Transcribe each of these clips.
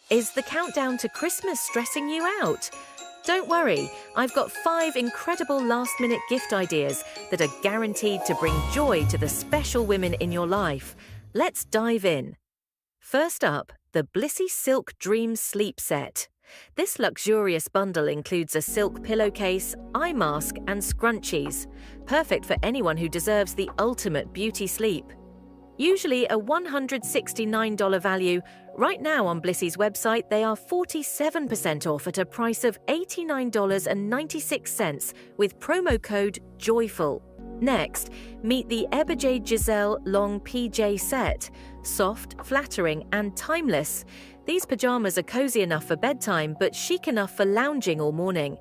Is the countdown to Christmas stressing you out? Don't worry, I've got 5 incredible last-minute gift ideas that are guaranteed to bring joy to the special women in your life. Let's dive in. First up, the Blissy Silk Dream Sleep Set. This luxurious bundle includes a silk pillowcase, eye mask, and scrunchies, perfect for anyone who deserves the ultimate beauty sleep. Usually a $169 value, right now on Blissy's website they are 47% off at a price of $89.96 with promo code JOYFUL. Next, meet the Eberjade Giselle Long PJ Set. Soft, flattering, and timeless. These pajamas are cozy enough for bedtime but chic enough for lounging all morning.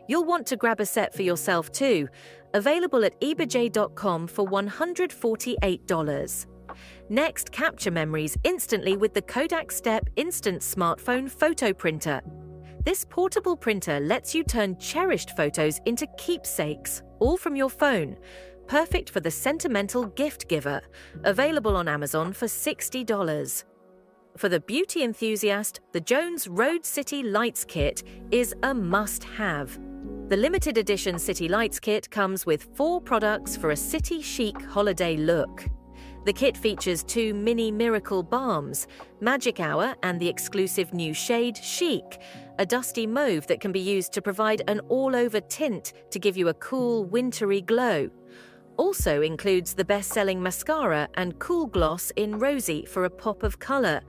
You'll want to grab a set for yourself too. Available at eberjade.com for $148. Next, capture memories instantly with the Kodak Step Instant Smartphone Photo Printer. This portable printer lets you turn cherished photos into keepsakes, all from your phone. Perfect for the sentimental gift giver. Available on Amazon for $60. For the beauty enthusiast, the Jones Road City Lights Kit is a must-have. The limited edition City Lights Kit comes with 4 products for a city chic holiday look. The kit features 2 mini miracle balms, Magic Hour and the exclusive new shade Chic, a dusty mauve that can be used to provide an all-over tint to give you a cool, wintry glow. Also includes the best-selling mascara and cool gloss in rosy for a pop of colour.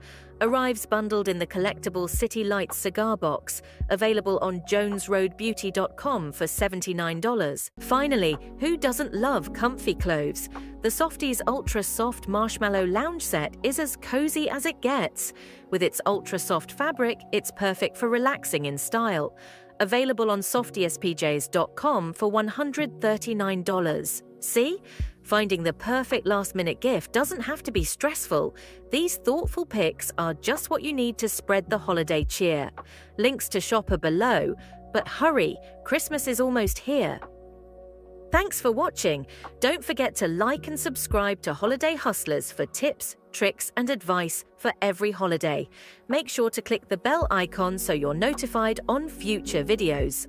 Arrives bundled in the collectible City Lights cigar box, available on jonesroadbeauty.com for $79. Finally, who doesn't love comfy clothes? The Softies Ultra Soft Marshmallow Lounge Set is as cozy as it gets. With its ultra-soft fabric, it's perfect for relaxing in style. Available on softiespjs.com for $139. See? Finding the perfect last-minute gift doesn't have to be stressful. These thoughtful picks are just what you need to spread the holiday cheer. Links to shop are below, but hurry, Christmas is almost here. Thanks for watching. Don't forget to like and subscribe to Holiday Hustlers for tips, tricks, and advice for every holiday. Make sure to click the bell icon so you're notified on future videos.